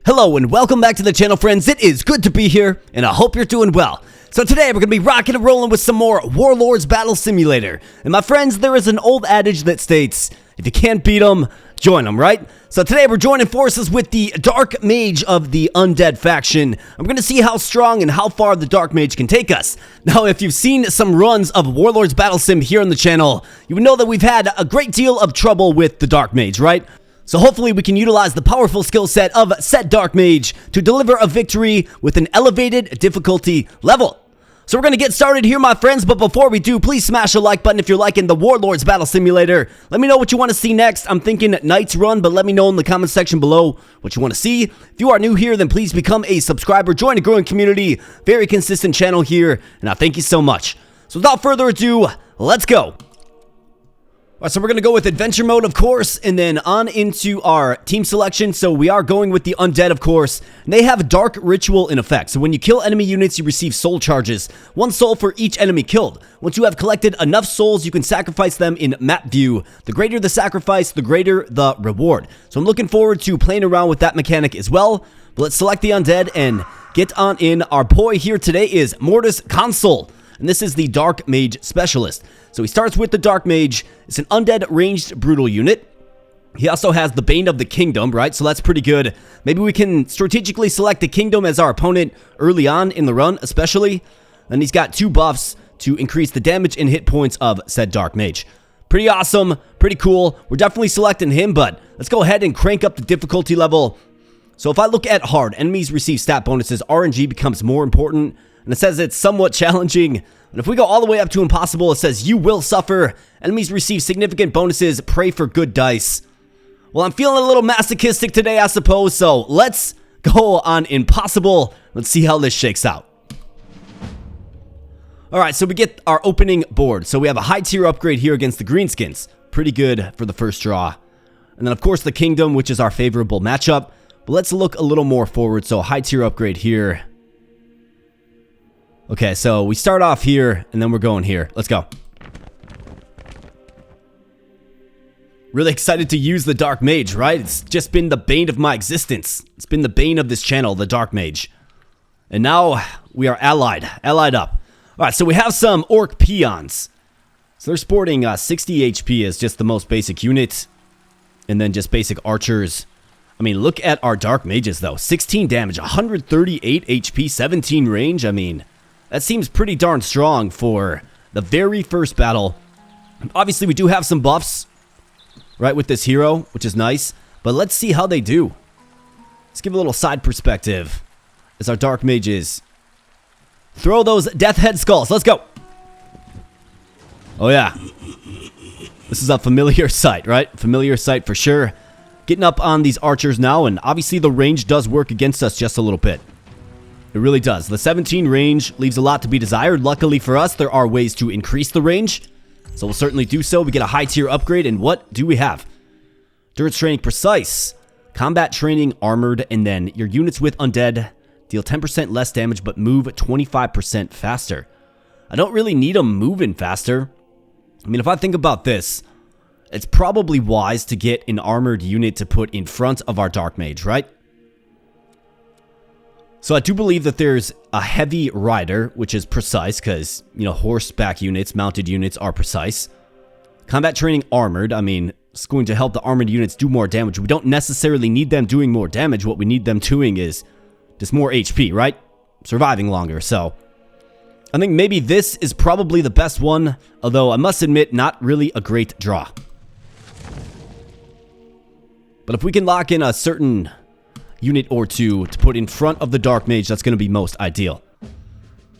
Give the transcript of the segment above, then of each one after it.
Hello and welcome back to the channel, friends. It is good to be here, and I hope you're doing well. So today we're going to be rocking and rolling with some more Warlords Battle Simulator. And my friends, there is an old adage that states, if you can't beat them, join them, right? So today we're joining forces with the Dark Mage of the Undead faction. I'm going to see how strong and how far the Dark Mage can take us. Now, if you've seen some runs of Warlords Battle Sim here on the channel, you would know that we've had a great deal of trouble with the Dark Mage, right? So hopefully we can utilize the powerful skill set of said Dark Mage to deliver a victory with an elevated difficulty level. So we're going to get started here, my friends, but before we do, please smash a like button if you're liking the Warlords Battle Simulator. Let me know what you want to see next. I'm thinking Knight's Run, but let me know in the comment section below what you want to see. If you are new here, then please become a subscriber, join a growing community, very consistent channel here, and I thank you so much. So without further ado, let's go. Alright, so we're going to go with adventure mode, of course, and then on into our team selection. So we are going with the Undead, of course. And they have Dark Ritual in effect. So when you kill enemy units, you receive soul charges. 1 soul for each enemy killed. Once you have collected enough souls, you can sacrifice them in map view. The greater the sacrifice, the greater the reward. So I'm looking forward to playing around with that mechanic as well. But let's select the Undead and get on in. Our boy here today is Mortis Consul. And this is the Dark Mage Specialist. So he starts with the Dark Mage. It's an undead ranged brutal unit. He also has the Bane of the Kingdom, right? So that's pretty good. Maybe we can strategically select the Kingdom as our opponent early on in the run, especially. And he's got 2 buffs to increase the damage and hit points of said Dark Mage. Pretty awesome, pretty cool. We're definitely selecting him, but let's go ahead and crank up the difficulty level. So if I look at hard, enemies receive stat bonuses. RNG becomes more important. And it says it's somewhat challenging. And if we go all the way up to impossible, it says you will suffer. Enemies receive significant bonuses. Pray for good dice. Well, I'm feeling a little masochistic today, I suppose. So let's go on impossible. Let's see how this shakes out. Alright, so we get our opening board. So we have a high tier upgrade here against the Greenskins. Pretty good for the first draw. And then, of course, the Kingdom, which is our favorable matchup. But let's look a little more forward. So high tier upgrade here. Okay, so we start off here, and then we're going here. Let's go. Really excited to use the Dark Mage, right? It's just been the bane of my existence. It's been the bane of this channel, the Dark Mage. And now we are allied up. Alright, so we have some Orc Peons. So they're sporting 60 HP as just the most basic unit. And then just basic archers. I mean, look at our Dark Mages, though. 16 damage, 138 HP, 17 range. I mean, that seems pretty darn strong for the very first battle. Obviously, we do have some buffs, right, with this hero, which is nice. But let's see how they do. Let's give a little side perspective as our Dark Mages throw those death head skulls. Let's go. Oh, yeah. This is a familiar sight, right? Familiar sight for sure. Getting up on these archers now, and obviously the range does work against us just a little bit. It really does. The 17 range leaves a lot to be desired. Luckily for us, there are ways to increase the range. So we'll certainly do so. We get a high tier upgrade. And what do we have? Endurance training precise. Combat training armored. And then your units with undead deal 10% less damage but move 25% faster. I don't really need them moving faster. I mean, if I think about this, it's probably wise to get an armored unit to put in front of our Dark Mage, right? So I do believe that there's a heavy rider, which is precise because, you know, horseback units, mounted units are precise. Combat training armored, I mean, it's going to help the armored units do more damage. We don't necessarily need them doing more damage. What we need them doing is just more HP, right? Surviving longer. So I think maybe this is probably the best one, although I must admit, not really a great draw. But if we can lock in a certain unit or two to put in front of the Dark Mage, that's going to be most ideal.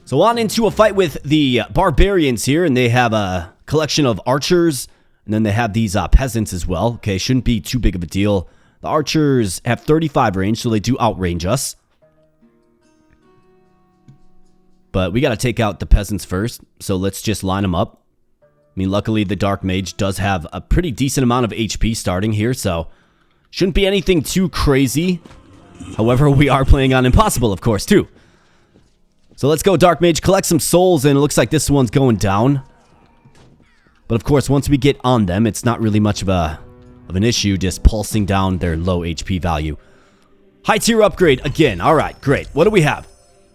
So on into a fight with the Barbarians here, and they have a collection of archers, and then they have these peasants as well. Okay, shouldn't be too big of a deal. The archers have 35 range, so they do outrange us. But we got to take out the peasants first, so let's just line them up. I mean, luckily the Dark Mage does have a pretty decent amount of HP starting here, so shouldn't be anything too crazy. However, we are playing on impossible, of course, too. So let's go, Dark Mage. Collect some souls, and it looks like this one's going down. But of course, once we get on them, it's not really much of an issue, just pulsing down their low HP value. High tier upgrade again. All right, great. What do we have?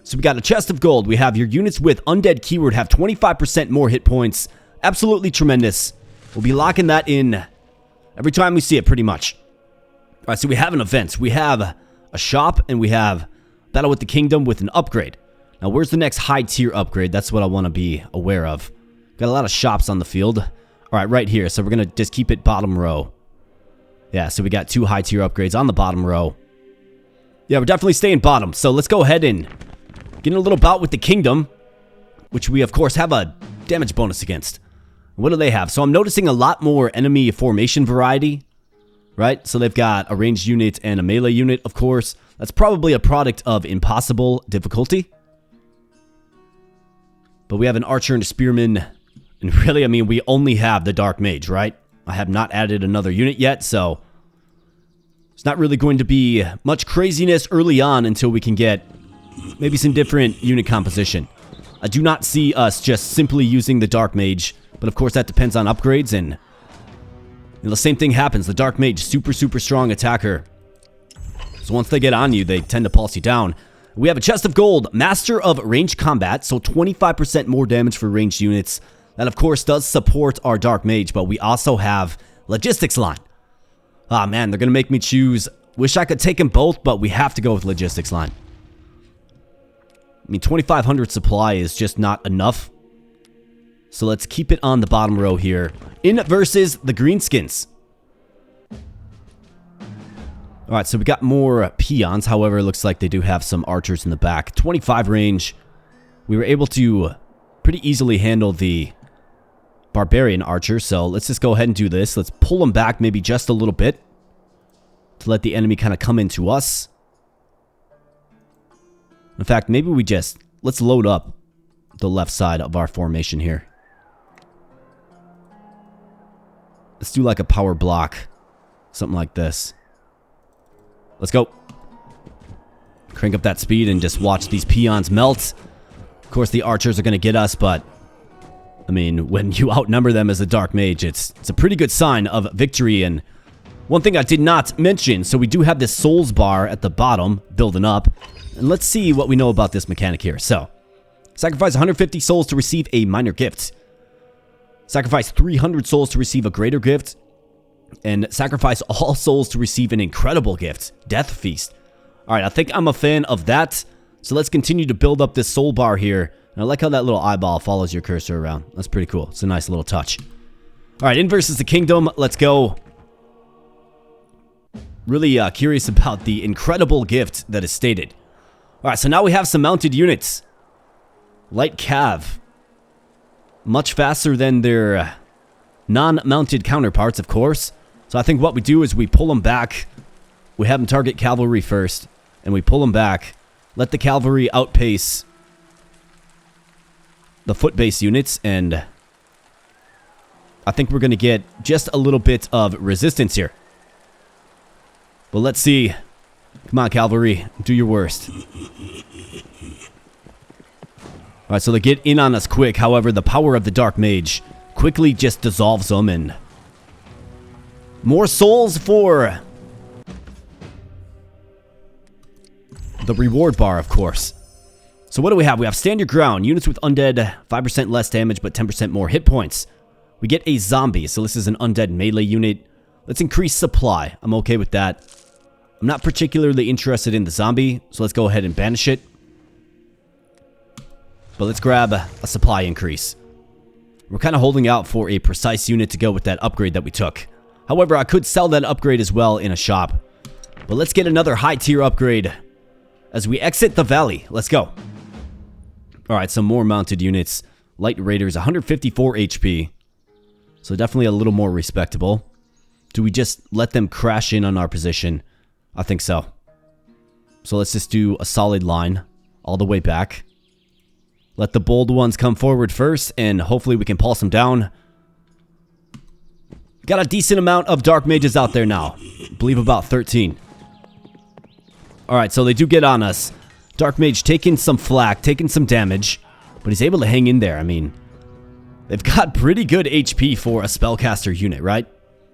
So we got a chest of gold. We have your units with Undead keyword have 25% more hit points. Absolutely tremendous. We'll be locking that in every time we see it, pretty much. All right, so we have an event. We have a shop, and we have Battle with the Kingdom with an upgrade. Now, where's the next high tier upgrade? That's what I want to be aware of. Got a lot of shops on the field. All right, right here. So we're going to just keep it bottom row. Yeah, so we got 2 high tier upgrades on the bottom row. Yeah, we're definitely staying bottom. So let's go ahead and get in a little bout with the Kingdom, which we, of course, have a damage bonus against. What do they have? So I'm noticing a lot more enemy formation variety, right? So they've got a ranged unit and a melee unit, of course. That's probably a product of impossible difficulty. But we have an archer and a spearman. And really, I mean, we only have the dark mage, right? I have not added another unit yet, so it's not really going to be much craziness early on until we can get maybe some different unit composition. I do not see us just simply using the dark mage, but of course that depends on upgrades, and the same thing happens. The dark mage, super strong attacker. So once they get on you, they tend to pulse you down. We have a chest of gold, master of ranged combat, so 25% more damage for ranged units. That of course does support our dark mage, but we also have logistics line. Ah man, they're gonna make me choose. Wish I could take them both, but we have to go with logistics line. I mean, 2,500 supply is just not enough. So let's keep it on the bottom row here. In versus the Greenskins. Alright, so we got more peons. However, it looks like they do have some archers in the back. 25 range. We were able to pretty easily handle the Barbarian archer. So let's just go ahead and do this. Let's pull them back maybe just a little bit to let the enemy kind of come into us. In fact, maybe we just, let's load up the left side of our formation here. Let's do like a power block. Something like this. Let's go. Crank up that speed and just watch these peons melt. Of course, the archers are going to get us, but I mean, when you outnumber them as a dark mage, it's a pretty good sign of victory. And one thing I did not mention, so we do have this souls bar at the bottom building up. And let's see what we know about this mechanic here. So, sacrifice 150 souls to receive a minor gift. Sacrifice 300 souls to receive a greater gift. And sacrifice all souls to receive an incredible gift. Death Feast. Alright, I think I'm a fan of that. So let's continue to build up this soul bar here. And I like how that little eyeball follows your cursor around. That's pretty cool. It's a nice little touch. Alright, in versus the Kingdom. Let's go. Really curious about the incredible gift that is stated. Alright, so now we have some mounted units. Light Cav. Much faster than their non-mounted counterparts, of course. So I think what we do is we pull them back. We have them target cavalry first. And we pull them back. Let the cavalry outpace the foot-based units. And I think we're going to get just a little bit of resistance here. But let's see. Come on, cavalry. Do your worst. Alright, so they get in on us quick. However, the power of the Dark Mage quickly just dissolves them. And more souls for the reward bar, of course. So what do we have? We have Stand Your Ground. Units with Undead, 5% less damage, but 10% more hit points. We get a Zombie. So this is an Undead melee unit. Let's increase supply. I'm okay with that. I'm not particularly interested in the Zombie, so let's go ahead and banish it. But let's grab a supply increase. We're kind of holding out for a precise unit to go with that upgrade that we took. However, I could sell that upgrade as well in a shop. But let's get another high tier upgrade as we exit the valley. Let's go. Alright, some more mounted units. Light Raiders, 154 HP. So definitely a little more respectable. Do we just let them crash in on our position? I think so. So let's just do a solid line all the way back. Let the bold ones come forward first, and hopefully we can pulse them down. Got a decent amount of Dark Mages out there now. I believe about 13. Alright, so they do get on us. Dark Mage taking some flak, taking some damage, but he's able to hang in there. I mean, they've got pretty good HP for a spellcaster unit, right?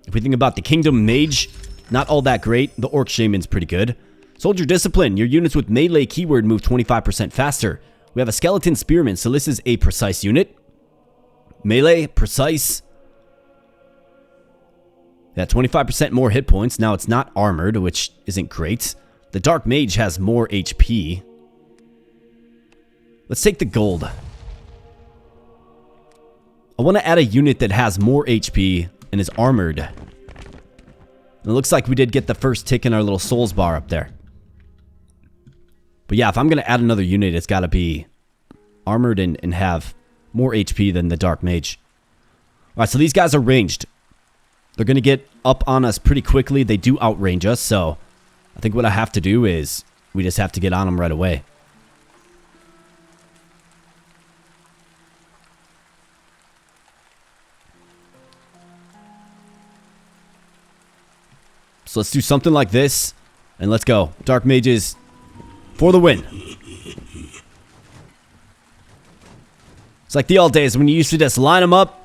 If we think about the Kingdom Mage, not all that great. The Orc Shaman's pretty good. Soldier Discipline. Your units with melee keyword move 25% faster. We have a Skeleton Spearman, so this is a precise unit. Melee, precise. Yeah, 25% more hit points. Now it's not armored, which isn't great. The Dark Mage has more HP. Let's take the gold. I want to add a unit that has more HP and is armored. And it looks like we did get the first tick in our little souls bar up there. But yeah, if I'm going to add another unit, it's got to be armored and have more HP than the Dark Mage. Alright, so these guys are ranged. They're going to get up on us pretty quickly. They do outrange us, so I think what I have to do is we just have to get on them right away. So let's do something like this, and let's go. Dark Mages for the win. It's like the old days when you used to just line them up,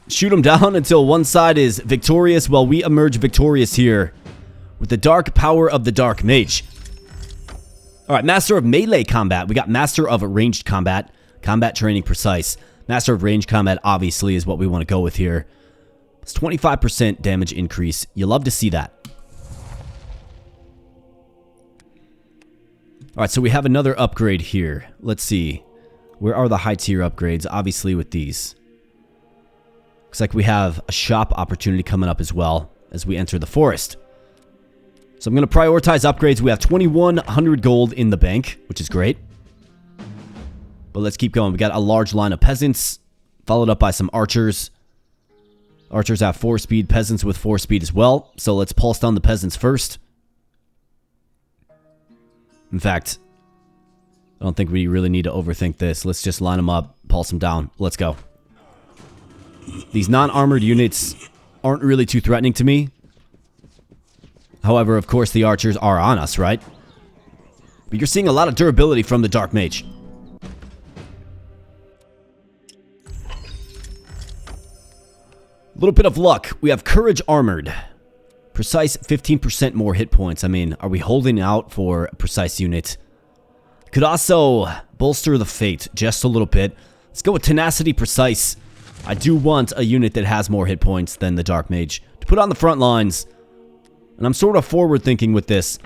shoot them down until one side is victorious. Well, we emerge victorious here with the dark power of the Dark Mage. Alright, Master of Melee Combat. We got Master of Ranged Combat. Combat Training Precise. Master of Ranged Combat obviously is what we want to go with here. It's 25% damage increase. You love to see that. Alright, so we have another upgrade here. Let's see. Where are the high tier upgrades? Obviously with these. Looks like we have a shop opportunity coming up as well as we enter the forest. So I'm going to prioritize upgrades. We have 2,100 gold in the bank, which is great. But let's keep going. We got a large line of peasants, followed up by some archers. Archers have 4 speed, peasants with 4 speed as well. So let's pulse down the peasants first. In fact, I don't think we really need to overthink this. Let's just line them up, pulse them down. Let's go. These non-armored units aren't really too threatening to me. However, of course, the archers are on us, right? But you're seeing a lot of durability from the Dark Mage. A little bit of luck. We have Courage Armored. Precise 15% more hit points. I mean, are we holding out for a precise unit? Could also bolster the fate just a little bit. Let's go with Tenacity Precise. I do want a unit that has more hit points than the Dark Mage to put on the front lines. And I'm sort of forward thinking with this.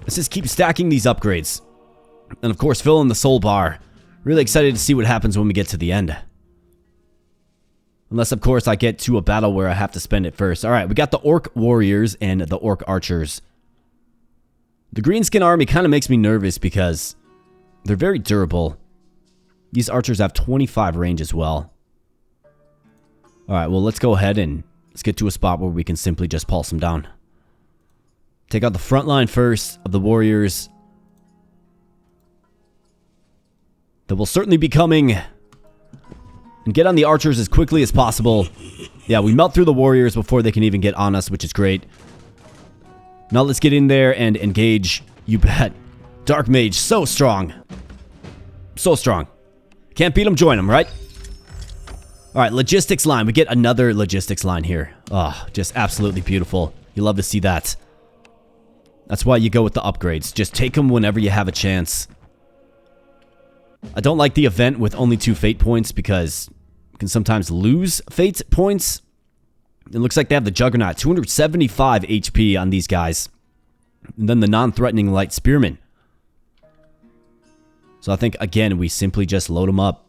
Let's just keep stacking these upgrades. And of course, fill in the soul bar. Really excited to see what happens when we get to the end. Unless, of course, I get to a battle where I have to spend it first. Alright, we got the Orc Warriors and the Orc Archers. The Greenskin army kind of makes me nervous because they're very durable. These archers have 25 range as well. Alright, well, let's go ahead and let's get to a spot where we can simply just pulse them down. Take out the front line first of the warriors. That will certainly be coming. And get on the archers as quickly as possible. Yeah, we melt through the warriors before they can even get on us, which is great. Now let's get in there and engage. You bet. Dark Mage, so strong. So strong. Can't beat them, join them, right? Alright, logistics line. We get another logistics line here. Oh, just absolutely beautiful. You love to see that. That's why you go with the upgrades. Just take them whenever you have a chance. I don't like the event with only 2 fate points because you can sometimes lose fate points. It looks like they have the Juggernaut. 275 HP on these guys. And then the non-threatening light spearman. So I think, again, we simply just load them up.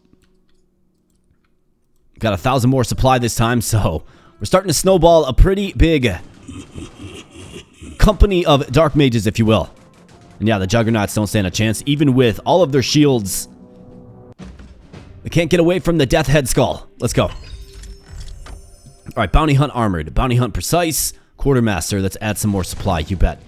Got 1,000 more supply this time, so we're starting to snowball a pretty big company of Dark Mages, if you will. And yeah, the Juggernauts don't stand a chance, even with all of their shields. They can't get away from the Death Head Skull. Let's go. Alright, Bounty Hunt Armored. Bounty Hunt Precise. Quartermaster. Let's add some more supply, you bet.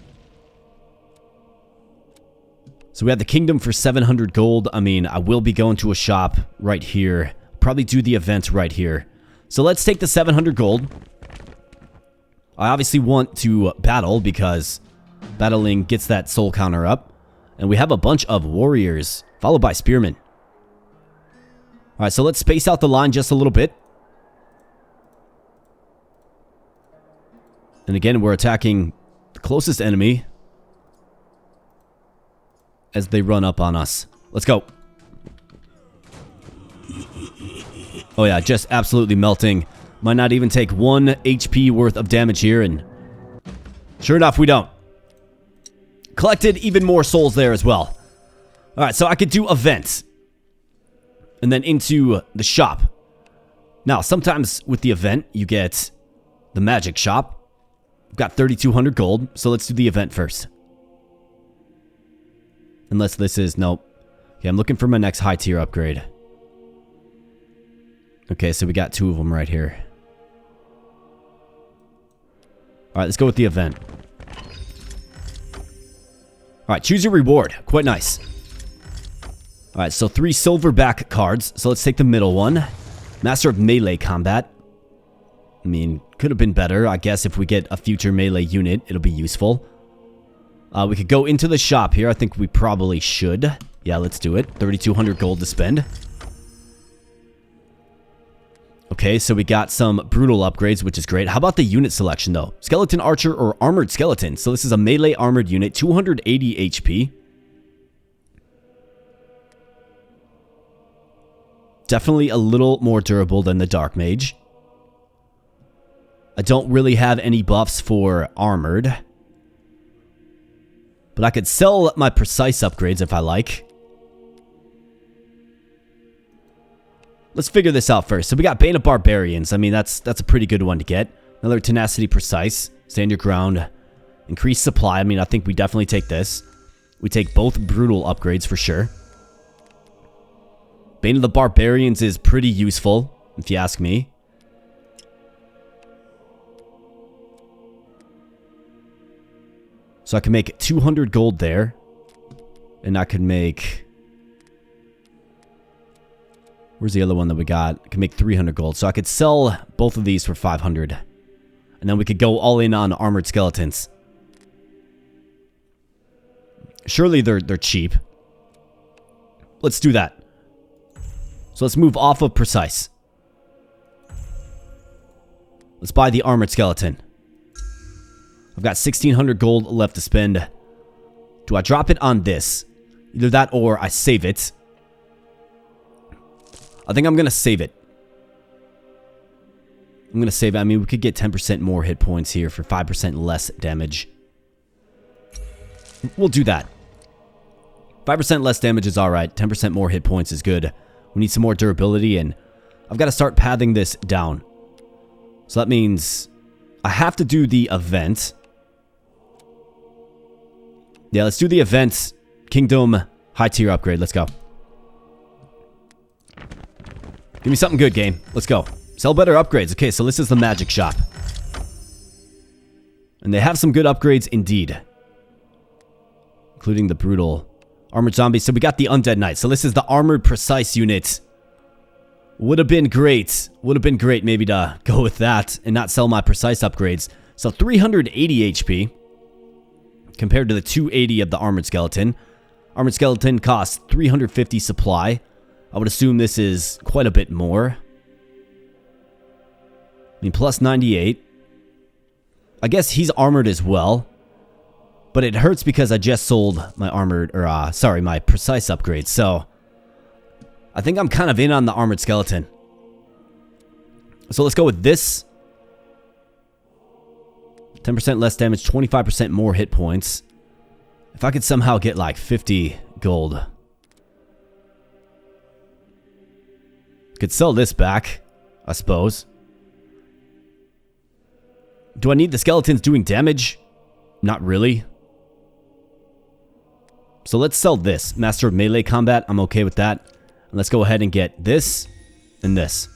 So we have the Kingdom for 700 gold. I mean, I will be going to a shop right here. Probably do the event right here. So let's take the 700 gold. I obviously want to battle because battling gets that soul counter up. And we have a bunch of warriors, followed by spearmen. Alright, so let's space out the line just a little bit. And again, we're attacking the closest enemy as they run up on us. Let's go. Oh yeah, just absolutely melting. Might not even take 1 HP worth of damage here, and sure enough, we don't. Collected even more souls there as well. Alright, so I could do events. And then into the shop. Now, sometimes with the event, you get the magic shop. We've got 3,200 gold, so let's do the event first. Unless this is, nope. Okay, I'm looking for my next high tier upgrade. Okay, so we got 2 of them right here. Alright, let's go with the event. Alright, choose your reward. Quite nice. Alright, so 3 silverback cards. So let's take the middle one. Master of Melee Combat. I mean, could have been better. I guess if we get a future melee unit, it'll be useful. We could go into the shop here. I think we probably should. Yeah, let's do it. 3,200 gold to spend. Okay, so we got some brutal upgrades, which is great. How about the unit selection, though? Skeleton Archer or Armored Skeleton. So this is a melee armored unit, 280 HP. Definitely a little more durable than the Dark Mage. I don't really have any buffs for armored. But I could sell my precise upgrades if I like. Let's figure this out first. So we got Bane of Barbarians. I mean, that's a pretty good one to get. Another Tenacity Precise. Stand your ground. Increased supply. I mean, I think we definitely take this. We take both brutal upgrades for sure. Bane of the Barbarians is pretty useful, if you ask me. So I can make 200 gold there. And I can make... Where's the other one that we got? I can make 300 gold. So I could sell both of these for 500. And then we could go all in on armored skeletons. Surely they're cheap. Let's do that. So let's move off of precise. Let's buy the armored skeleton. I've got 1,600 gold left to spend. Do I drop it on this? Either that or I save it. I think I'm going to save it. I'm going to save it. I mean, we could get 10% more hit points here for 5% less damage. We'll do that. 5% less damage is alright. 10% more hit points is good. We need some more durability, and I've got to start pathing this down. So that means I have to do the event. Yeah, let's do the event. Kingdom high tier upgrade. Let's go. Give me something good, game. Let's go. Sell better upgrades. Okay, so this is the magic shop. And they have some good upgrades indeed. Including the brutal armored zombies. So we got the Undead Knight. So this is the armored precise unit. Would have been great. Would have been great maybe to go with that and not sell my precise upgrades. So 380 HP. Compared to the 280 of the armored skeleton. Armored skeleton costs 350 supply. I would assume this is quite a bit more. I mean, plus 98. I guess he's armored as well. But it hurts because I just sold my armored, or sorry, my precise upgrade. So I think I'm kind of in on the armored skeleton. So let's go with this. 10% less damage, 25% more hit points. If I could somehow get like 50 gold. Could sell this back, I suppose. Do I need the skeletons doing damage? Not really. So let's sell this. Master of Melee Combat, I'm okay with that. And let's go ahead and get this and this.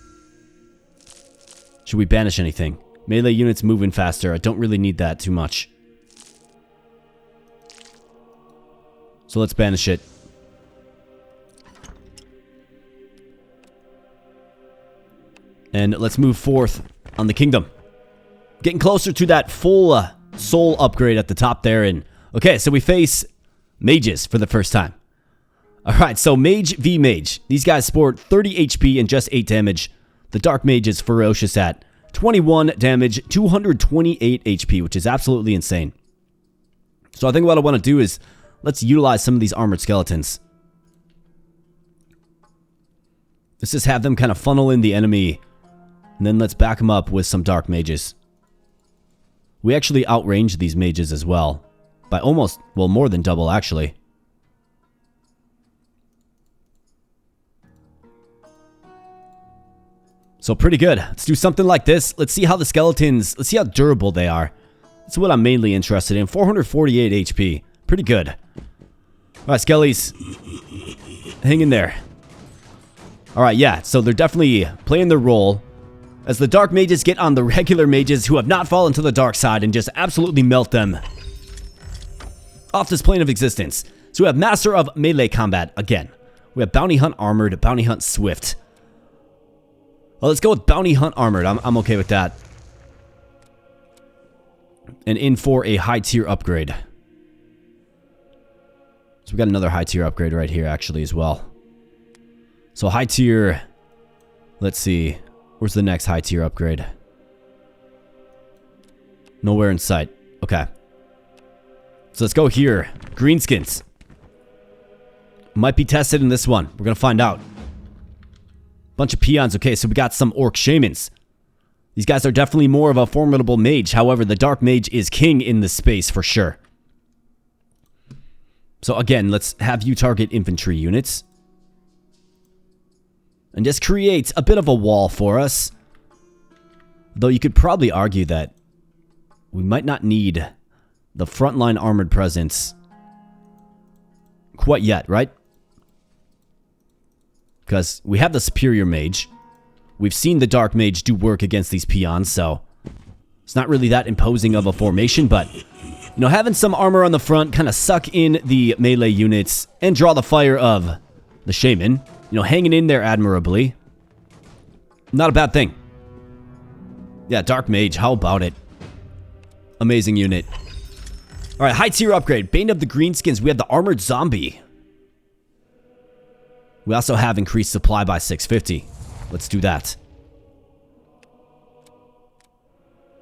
Should we banish anything? Melee units moving faster. I don't really need that too much. So let's banish it. And let's move forth on the kingdom. Getting closer to that full soul upgrade at the top there. And okay, so we face mages for the first time. Alright, so mage v mage. These guys sport 30 HP and just 8 damage. The dark mage is ferocious at 21 damage, 228 HP, which is absolutely insane. So I think what I want to do is let's utilize some of these armored skeletons. Let's just have them kind of funnel in the enemy, and then let's back them up with some dark mages. We actually outrange these mages as well. By almost, well, more than double, actually. So pretty good. Let's do something like this. Let's see how the skeletons, let's see how durable they are. That's what I'm mainly interested in. 448 HP. Pretty good. Alright, skellies. Hang in there. Alright, yeah, so they're definitely playing their role as the dark mages get on the regular mages who have not fallen to the dark side and just absolutely melt them off this plane of existence. So we have Master of Melee Combat again. We have Bounty Hunt Armored, Bounty Hunt Swift. Well, let's go with Bounty Hunt Armored. I'm okay with that. And in for a high tier upgrade. So we got another high tier upgrade right here actually as well. So high tier, let's see, where's the next high tier upgrade? Nowhere in sight. Okay. So let's go here. Greenskins. Might be tested in this one. We're going to find out. Bunch of peons. Okay, so we got some Orc Shamans. These guys are definitely more of a formidable mage. However, the Dark Mage is king in this space for sure. So again, let's have you target infantry units. And just create a bit of a wall for us. Though you could probably argue that we might not need the frontline armored presence quite yet, right? Because we have the superior mage. We've seen the dark mage do work against these peons, so it's not really that imposing of a formation, but you know, having some armor on the front, kind of suck in the melee units and draw the fire of the shaman. You know, hanging in there admirably. Not a bad thing. Yeah, dark mage, how about it? Amazing unit. Alright, high tier upgrade. Bane of the Greenskins. We have the armored zombie. We also have increased supply by 650. Let's do that.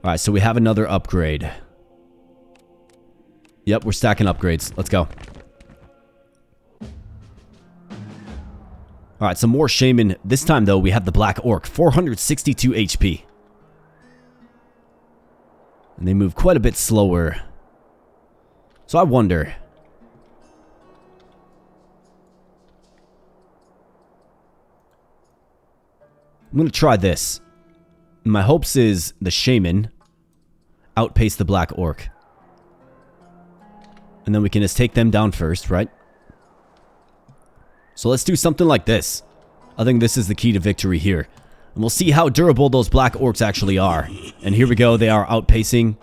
Alright, so we have another upgrade. Yep, we're stacking upgrades. Let's go. Alright, some more shaman. This time, though, we have the Black Orc. 462 HP. And they move quite a bit slower. So I wonder. I'm going to try this. My hopes is the shaman outpace the Black Orc. And then we can just take them down first, right? So let's do something like this. I think this is the key to victory here. And we'll see how durable those Black Orcs actually are. And here we go. They are outpacing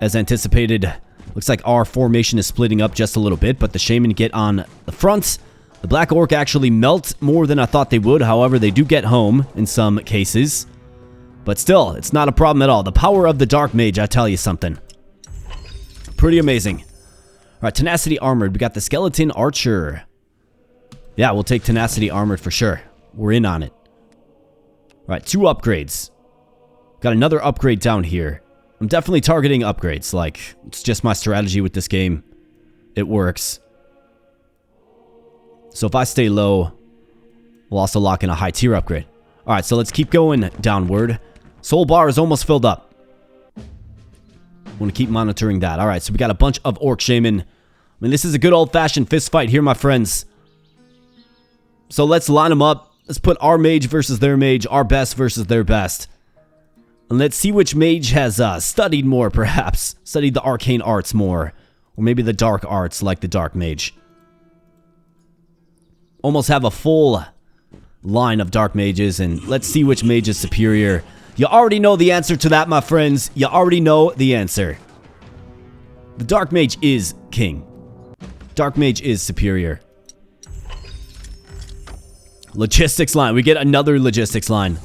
as anticipated. Looks like our formation is splitting up just a little bit, but the shaman get on the front. The Black Orc actually melt more than I thought they would. However, they do get home in some cases. But still, it's not a problem at all. The power of the Dark Mage, I tell you something. Pretty amazing. Alright, Tenacity Armored. We got the Skeleton Archer. Yeah, we'll take Tenacity Armored for sure. We're in on it. Alright, 2 upgrades. Got another upgrade down here. I'm definitely targeting upgrades. Like, it's just my strategy with this game. It works. So if I stay low, we'll also lock in a high tier upgrade. Alright, so let's keep going downward. Soul bar is almost filled up. Want to keep monitoring that. Alright, so we got a bunch of Orc Shaman. I mean, this is a good old-fashioned fist fight here, my friends. So let's line them up. Let's put our mage versus their mage, our best versus their best. And let's see which mage has studied more, perhaps. Studied the arcane arts more. Or maybe the dark arts, like the dark mage. Almost have a full line of dark mages, and let's see which mage is superior. You already know the answer to that, my friends. You already know the answer. The dark mage is king. Dark mage is superior. Logistics line. We get another logistics line.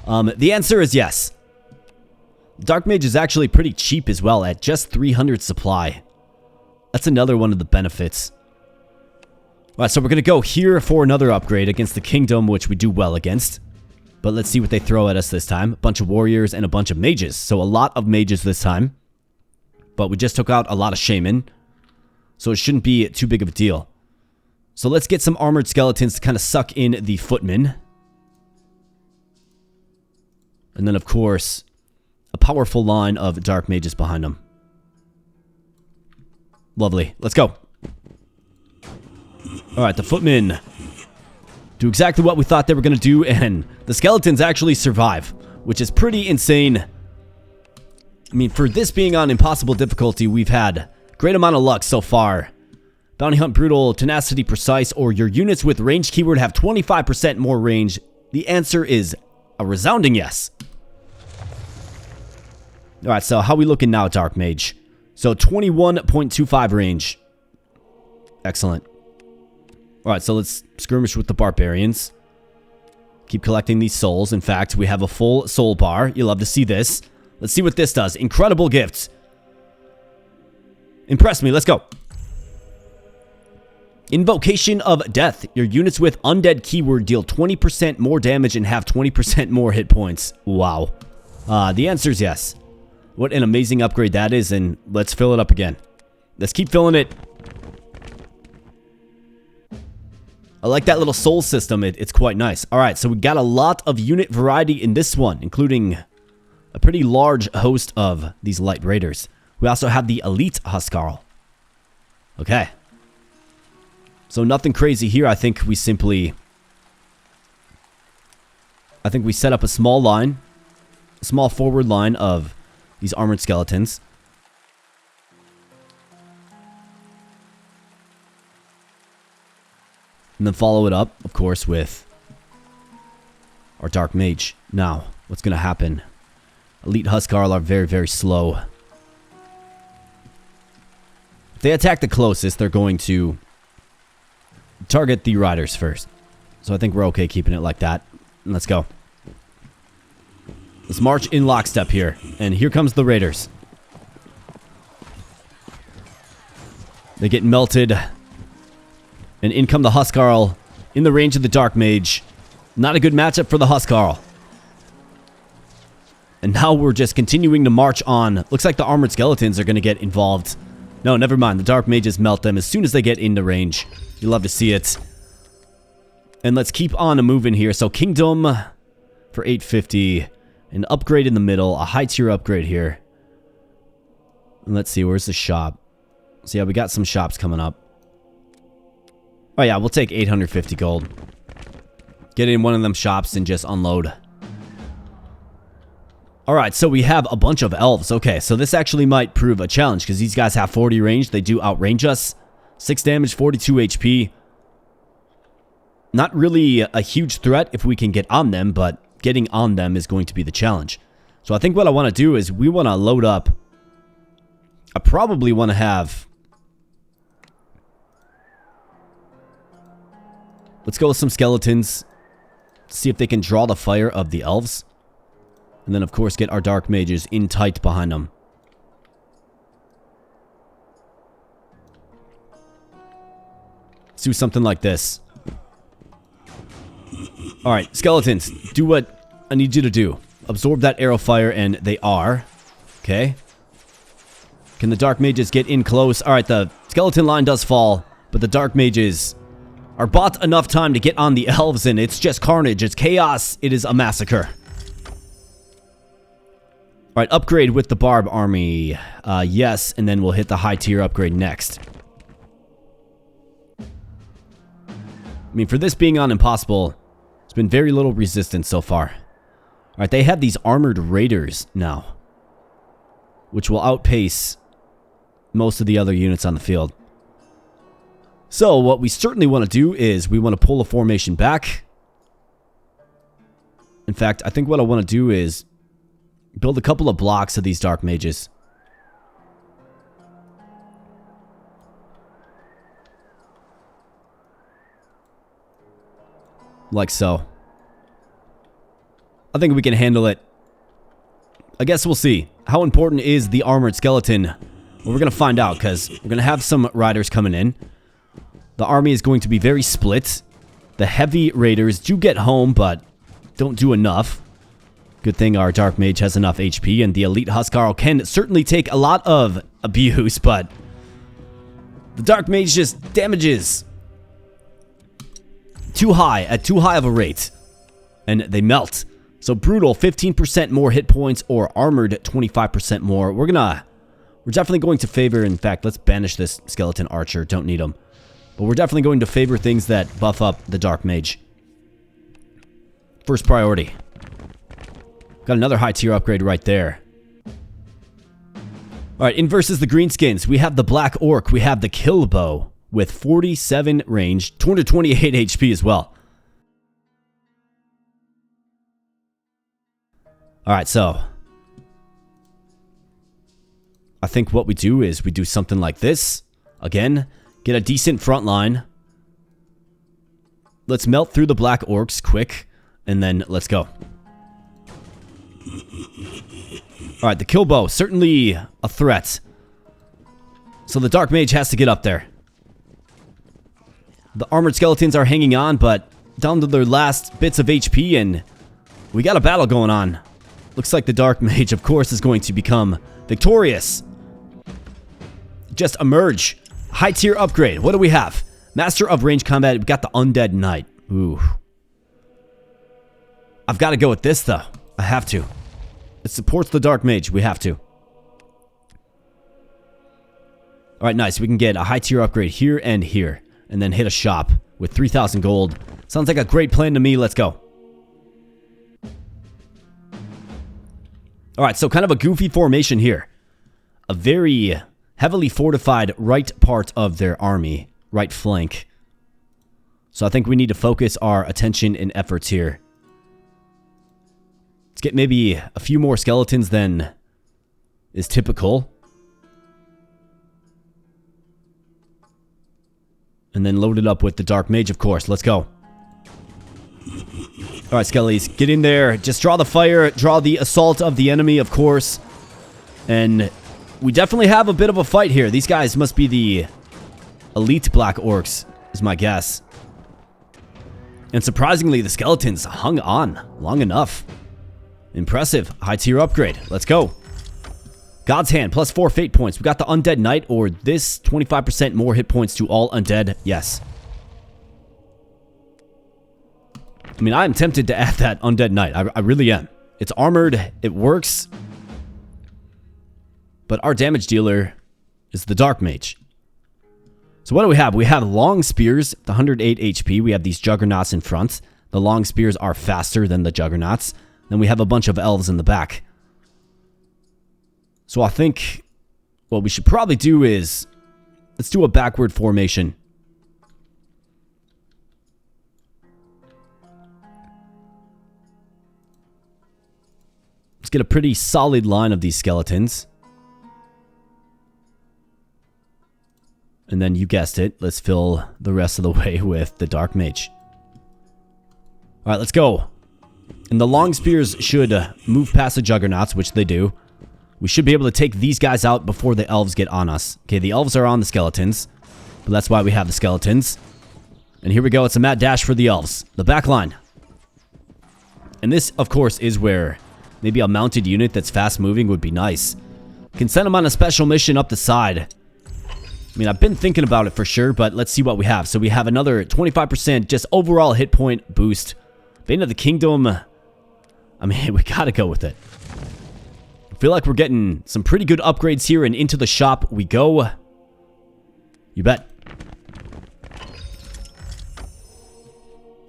The answer is yes. Dark Mage is actually pretty cheap as well at just 300 supply. That's another one of the benefits. Alright, so we're going to go here for another upgrade against the Kingdom, which we do well against. But let's see what they throw at us this time. A bunch of warriors and a bunch of mages. So a lot of mages this time. But we just took out a lot of shaman. so it shouldn't be too big of a deal. So let's get some armored skeletons to kind of suck in the footmen. And then, of course, a powerful line of dark mages behind them. Lovely. Let's go. Alright, the footmen do exactly what we thought they were going to do, and the skeletons actually survive, which is pretty insane. I mean, for this being on impossible difficulty, we've had great amount of luck so far. Bounty Hunt Brutal, Tenacity Precise, or your units with range keyword have 25% more range. The answer is a resounding yes. Alright, so how we looking now, Dark Mage? So 21.25 range. Excellent. Alright, so let's skirmish with the Barbarians. Keep collecting these souls. In fact, we have a full soul bar. You'll love to see this. Let's see what this does. Incredible gifts. Impress me. Let's go. Invocation of Death. Your units with Undead keyword deal 20% more damage and have 20% more hit points. Wow. The answer is yes. What an amazing upgrade that is, and let's fill it up again. Let's keep filling it. I like that little soul system. It's quite nice. Alright, so we got a lot of unit variety in this one, including a pretty large host of these light raiders. We also have the elite Huskarl. Okay. So nothing crazy here. I think we set up a small line, a small forward line of these armored skeletons. And then follow it up, of course, with our Dark Mage. Now, what's going to happen? Elite Huskarl are very, very slow. If they attack the closest, they're going to target the riders first. So I think we're okay keeping it like that. Let's go. Let's march in lockstep here. And here comes the raiders. They get melted. And in come the Huskarl in the range of the Dark Mage. Not a good matchup for the Huskarl. And now we're just continuing to march on. Looks like the armored skeletons are going to get involved. No, never mind. The Dark Mages melt them as soon as they get into range. You love to see it. And let's keep on moving here. So Kingdom for 850. An upgrade in the middle. A high tier upgrade here. And let's see. Where's the shop? So yeah, we got some shops coming up. Oh yeah, we'll take 850 gold. Get in one of them shops and just unload. Alright, so we have a bunch of elves. Okay, so this actually might prove a challenge because these guys have 40 range. They do outrange us. 6 damage, 42 HP. Not really a huge threat if we can get on them, but getting on them is going to be the challenge. So I think what I want to do is we want to load up. I probably want to have... Let's go with some skeletons. See if they can draw the fire of the elves. And then, of course, get our Dark Mages in tight behind them. Let's do something like this. Alright, skeletons. Do what I need you to do. Absorb that arrow fire, and they are. Okay. Can the Dark Mages get in close? Alright, the skeleton line does fall. But the Dark Mages are bought enough time to get on the elves, and it's just carnage. It's chaos. It is a massacre. Alright, upgrade with the Barb army. Yes, and then we'll hit the high tier upgrade next. I mean, for this being on impossible, there's been very little resistance so far. Alright, they have these armored raiders now, which will outpace most of the other units on the field. So, what we certainly want to do is we want to pull a formation back. In fact, I think what I want to do is build a couple of blocks of these Dark Mages. Like so. I think we can handle it. I guess we'll see. How important is the armored skeleton? Well, we're going to find out, because we're going to have some riders coming in. The army is going to be very split. The heavy raiders do get home, but don't do enough. Good thing our Dark Mage has enough HP, and the Elite Huskarl can certainly take a lot of abuse, but The Dark Mage just damages too high, at too high of a rate. And they melt. So brutal, 15% more hit points, or armored 25% more. We're definitely going to favor, in fact, let's banish this skeleton archer. Don't need him. But we're definitely going to favor things that buff up the Dark Mage. First priority. Got another high tier upgrade right there. Alright, in versus the Greenskins, we have the Black Orc. We have the Kill Bow with 47 range, 228 HP as well. Alright, so I think what we do is we do something like this. Again, get a decent front line. Let's melt through the Black Orcs quick, and then let's go. Alright, the Kill Bow, certainly a threat. So the Dark Mage has to get up there. The armored skeletons are hanging on, but down to their last bits of HP, and we got a battle going on. Looks like the Dark Mage, of course, is going to become victorious. Just emerge. High tier upgrade. What do we have? Master of Range Combat. We've got the Undead Knight. Ooh. I've got to go with this, though. I have to. It supports the Dark Mage. We have to. Alright, nice. We can get a high tier upgrade here and here. And then hit a shop with 3,000 gold. Sounds like a great plan to me. Let's go. Alright, so kind of a goofy formation here. A very heavily fortified right part of their army. Right flank. So I think we need to focus our attention and efforts here. Let's get maybe a few more skeletons than is typical. And then load it up with the Dark Mage, of course. Let's go. Alright, Skellies, get in there. Just draw the fire. Draw the assault of the enemy, of course. And we definitely have a bit of a fight here. These guys must be the elite Black Orcs, is my guess. And surprisingly, the skeletons hung on long enough. Impressive. High tier upgrade. Let's go. God's Hand, plus 4 fate points. We got the Undead Knight, or this 25% more hit points to all undead. Yes. I mean, I'm tempted to add that Undead Knight. I really am. It's armored. It works. But our damage dealer is the Dark Mage. So what do we have? We have long spears, the 108 HP. We have these juggernauts in front. The long spears are faster than the juggernauts. Then we have a bunch of elves in the back. So I think what we should probably do is, let's do a backward formation. Let's get a pretty solid line of these skeletons. And then you guessed it, let's fill the rest of the way with the Dark Mage. Alright, let's go. And the long spears should move past the juggernauts, which they do. We should be able to take these guys out before the elves get on us. Okay, the elves are on the skeletons. But that's why we have the skeletons. And here we go, it's a mad dash for the elves. The back line. And this, of course, is where maybe a mounted unit that's fast moving would be nice. Can send them on a special mission up the side. I mean, I've been thinking about it for sure, but let's see what we have. So we have another 25% just overall hit point boost. Bane of the Kingdom. I mean, we gotta go with it. I feel like we're getting some pretty good upgrades here, and into the shop we go. You bet.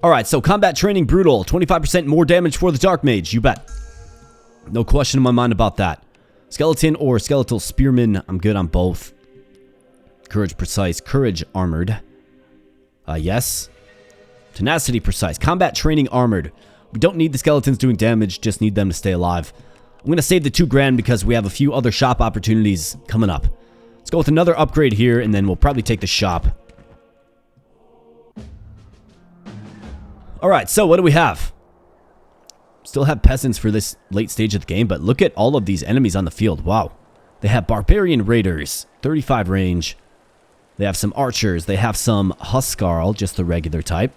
Alright, so combat training brutal. 25% more damage for the Dark Mage. You bet. No question in my mind about that. Skeleton or skeletal spearman. I'm good on both. Courage precise. Courage armored. Yes. Tenacity precise. Combat training armored. We don't need the skeletons doing damage. Just need them to stay alive. I'm going to save the 2 grand because we have a few other shop opportunities coming up. Let's go with another upgrade here, and then we'll probably take the shop. Alright, so what do we have? Still have peasants for this late stage of the game, but look at all of these enemies on the field. Wow. They have Barbarian Raiders, 35 range. They have some archers. They have some Huskarl, just the regular type.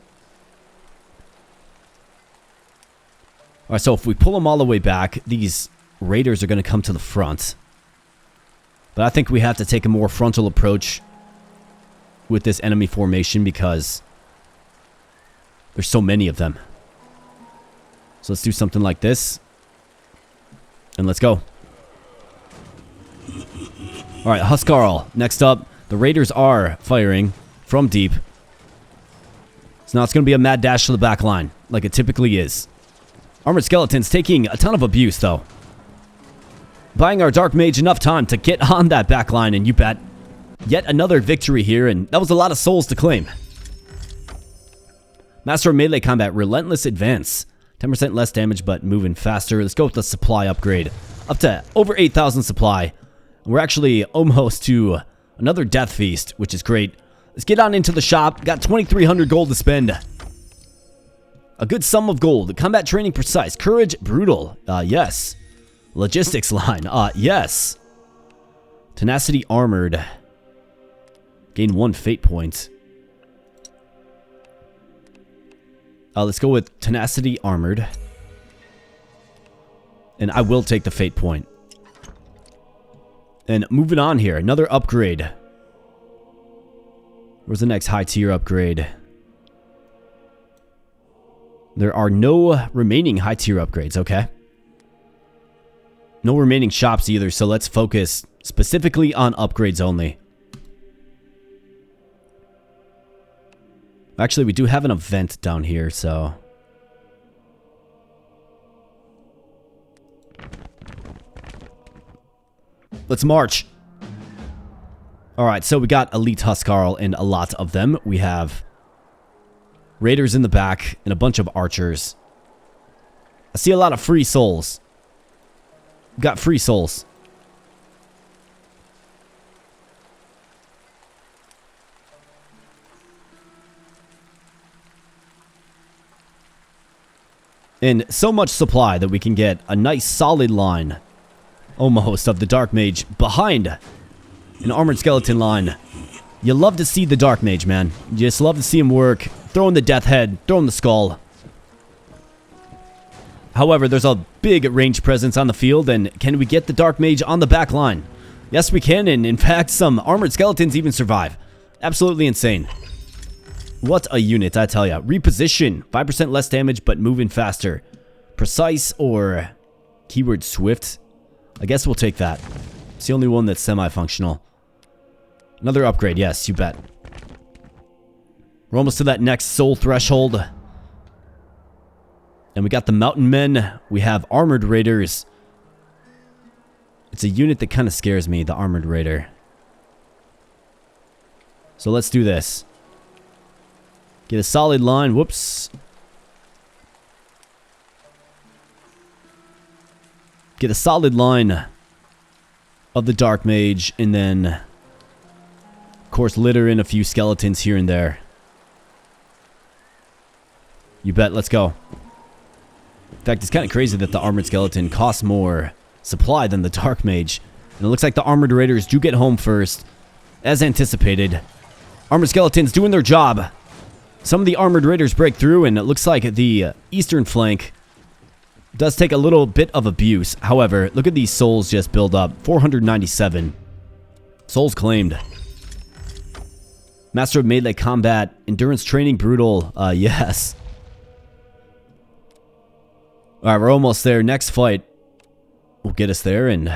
Alright, so if we pull them all the way back, these raiders are going to come to the front. But I think we have to take a more frontal approach. with this enemy formation because there's so many of them. So let's do something like this. And let's go. Alright, Huskarl. Next up, the Raiders are firing from deep. So now it's going to be a mad dash to the back line, like it typically is. Armored Skeletons taking a ton of abuse, though. Buying our Dark Mage enough time to get on that back line, and you bet. Yet another victory here, and that was a lot of souls to claim. Master of Melee Combat, Relentless Advance. 10% less damage, but moving faster. Let's go with the supply upgrade. Up to over 8,000 supply. We're actually almost to another Death Feast, which is great. Let's get on into the shop. Got 2,300 gold to spend. A good sum of gold. Combat Training Precise. Courage Brutal. Yes. Logistics Line. Yes. Tenacity Armored. Gain 1 fate point. Let's go with Tenacity Armored. And I will take the fate point. And moving on here, another upgrade. Where's the next high tier upgrade? There are no remaining high tier upgrades, okay. No remaining shops either, so let's focus specifically on upgrades only. Actually, we do have an event down here, so... let's march. Alright, so we got Elite Huskarl and a lot of them. We have Raiders in the back and a bunch of archers. I see a lot of free souls. We got free souls. And so much supply that we can get a nice solid line, almost, of the Dark Mage behind an Armored Skeleton line. You love to see the Dark Mage, man. You just love to see him work, throwing the Death Head, throwing the Skull. However, there's a big range presence on the field, and can we get the Dark Mage on the back line? Yes, we can, and in fact, some Armored Skeletons even survive. Absolutely insane. What a unit, I tell ya. Reposition. 5% less damage, but moving faster. Precise or keyword swift? I guess we'll take that. It's the only one that's semi-functional. Another upgrade, yes, you bet. We're almost to that next soul threshold. And we got the Mountain Men. We have Armored Raiders. It's a unit that kind of scares me, the Armored Raider. So let's do this. Get a solid line. Whoops. Get a solid line of the Dark Mage, and then, of course, litter in a few skeletons here and there. You bet. Let's go. In fact, it's kind of crazy that the Armored Skeleton costs more supply than the Dark Mage. And it looks like the Armored Raiders do get home first, as anticipated. Armored Skeletons doing their job. Some of the Armored Raiders break through, and it looks like the eastern flank does take a little bit of abuse. However, look at these souls just build up. 497. Souls claimed. Master of Melee Combat. Endurance Training Brutal. Yes. Alright, we're almost there. Next fight will get us there, and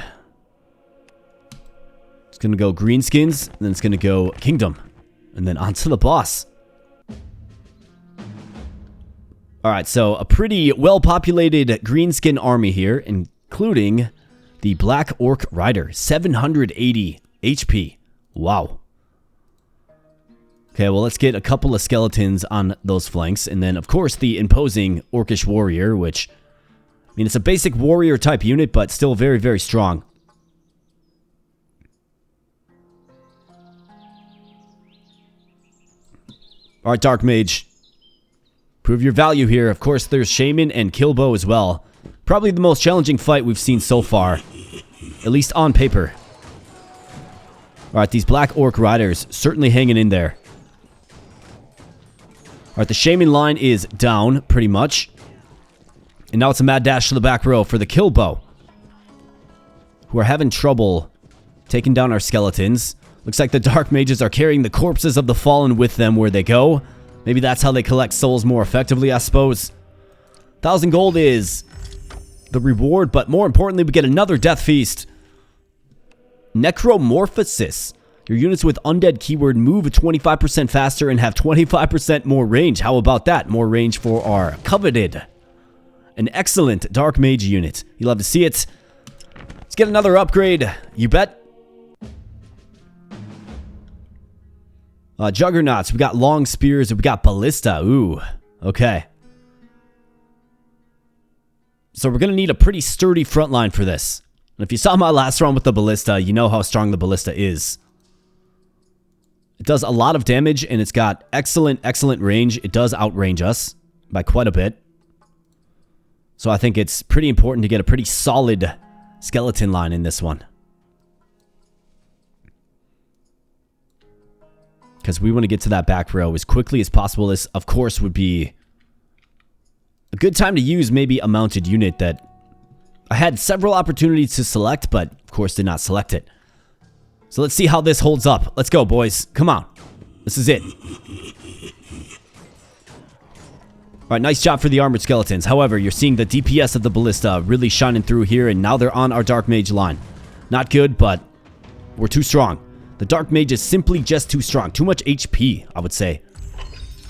it's going to go Greenskins, and then it's going to go Kingdom, and then on to the boss. Alright, so a pretty well-populated Greenskin army here, including the Black Orc Rider. 780 HP. Wow. Okay, well, let's get a couple of skeletons on those flanks, and then, of course, the imposing Orcish Warrior, which, I mean, it's a basic warrior-type unit, but still very, very strong. Alright, Dark Mage. Prove your value here. Of course, there's Shaman and Killbow as well. Probably the most challenging fight we've seen so far. At least on paper. Alright, these Black Orc Riders certainly hanging in there. Alright, the Shaman line is down, pretty much. And now it's a mad dash to the back row for the Killbow, who are having trouble taking down our skeletons. Looks like the Dark Mages are carrying the corpses of the fallen with them where they go. Maybe that's how they collect souls more effectively, I suppose. 1,000 gold is the reward, but more importantly, we get another death feast. Necromorphosis. Your units with undead keyword move 25% faster and have 25% more range. How about that? More range for our coveted. An excellent Dark Mage unit. You love to see it. Let's get another upgrade. You bet. Juggernauts. We got long spears. We got Ballista. Ooh. Okay. So we're going to need a pretty sturdy front line for this. And if you saw my last run with the Ballista, you know how strong the Ballista is. It does a lot of damage, and it's got excellent range. It does outrange us by quite a bit. So I think it's pretty important to get a pretty solid skeleton line in this one. Because we want to get to that back row as quickly as possible. This, of course, would be a good time to use maybe a mounted unit that I had several opportunities to select, but of course did not select it. So let's see how this holds up. Let's go, boys. Come on. This is it. Alright, nice job for the armored skeletons. However, you're seeing the DPS of the Ballista really shining through here, and now they're on our Dark Mage line. Not good, but we're too strong. The Dark Mage is simply just too strong. Too much HP, I would say.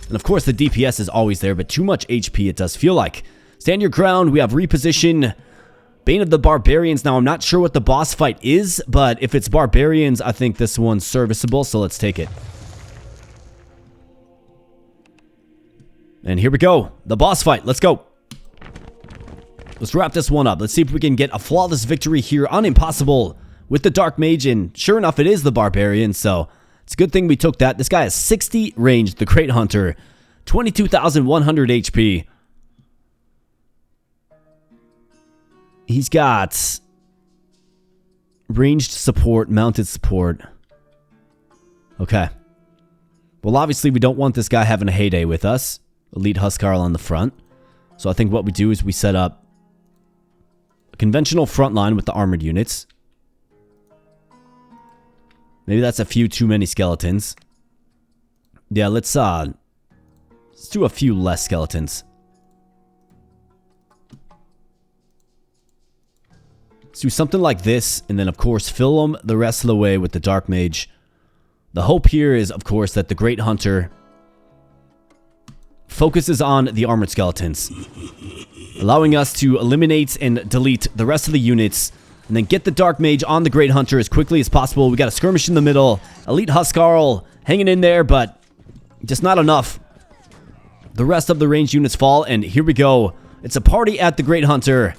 And of course, the DPS is always there, but too much HP it does feel like. Stand your ground. We have reposition. Bane of the Barbarians. Now, I'm not sure what the boss fight is, but if it's Barbarians, I think this one's serviceable, so let's take it. And here we go. The boss fight. Let's go. Let's wrap this one up. Let's see if we can get a flawless victory here on Impossible with the Dark Mage, and sure enough, it is the Barbarian, so it's a good thing we took that. This guy has 60 range, the Great Hunter, 22,100 HP. He's got ranged support, mounted support. Okay. Well, obviously, we don't want this guy having a heyday with us. Elite Huskarl on the front. So I think what we do is we set up a conventional front line with the armored units. Maybe that's a few too many skeletons. Yeah, let's do a few less skeletons. Let's do something like this, and then of course fill them the rest of the way with the Dark Mage. The hope here is, of course, that the Great Hunter focuses on the armored skeletons, allowing us to eliminate and delete the rest of the units, and then get the Dark Mage on the Great Hunter as quickly as possible. We got a skirmish in the middle. Elite Huskarl hanging in there, but just not enough. The rest of the ranged units fall, and here we go. It's a party at the Great Hunter.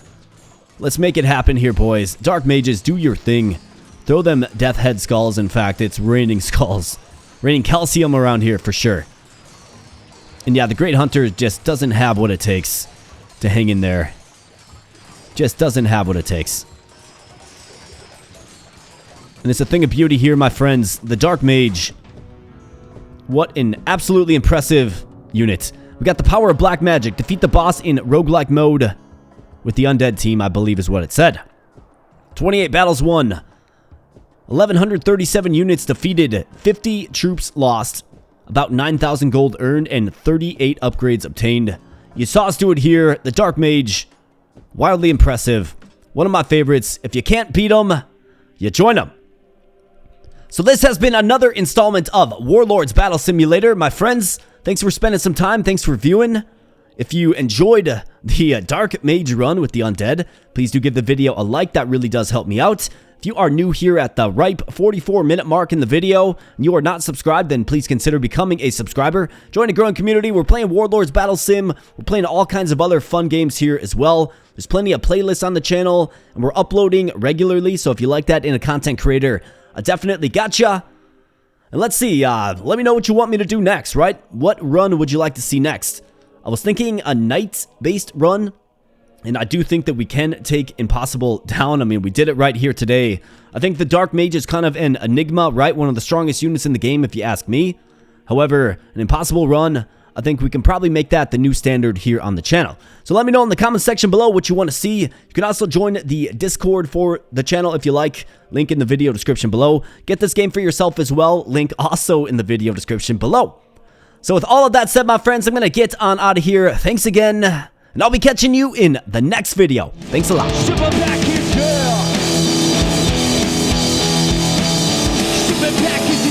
Let's make it happen here, boys. Dark Mages, do your thing. Throw them death head skulls. In fact, it's raining skulls. Raining calcium around here for sure. And yeah, the Great Hunter just doesn't have what it takes to hang in there. Just doesn't have what it takes. And it's a thing of beauty here, my friends. The Dark Mage. What an absolutely impressive unit. We got the power of black magic. Defeat the boss in roguelike mode with the Undead team, I believe is what it said. 28 battles won. 1,137 units defeated. 50 troops lost. About 9,000 gold earned and 38 upgrades obtained. You saw us do it here. The Dark Mage. Wildly impressive. One of my favorites. If you can't beat them, you join them. So this has been another installment of Warlords Battle Simulator. My friends, thanks for spending some time. Thanks for viewing. If you enjoyed the Dark Mage run with the Undead, please do give the video a like. That really does help me out. If you are new here at the ripe 44-minute mark in the video and you are not subscribed, then please consider becoming a subscriber. Join a growing community. We're playing Warlords Battle Sim. We're playing all kinds of other fun games here as well. There's plenty of playlists on the channel, and we're uploading regularly. So if you like that in a content creator, I definitely gotcha. And let's see, let me know what you want me to do next, right? What run would you like to see next? I was thinking a knight-based run, and I do think that we can take Impossible down. I mean, we did it right here today. I think the Dark Mage is kind of an enigma, right? One of the strongest units in the game, if you ask me. However, an Impossible run I think we can probably make that the new standard here on the channel. So let me know in the comment section below what you want to see. You can also join the Discord for the channel if you like. Link in the video description below. Get this game for yourself as well. Link also in the video description below. So with all of that said, my friends, I'm going to get on out of here. Thanks again, and I'll be catching you in the next video. Thanks a lot. Ship it back in jail. Ship it back in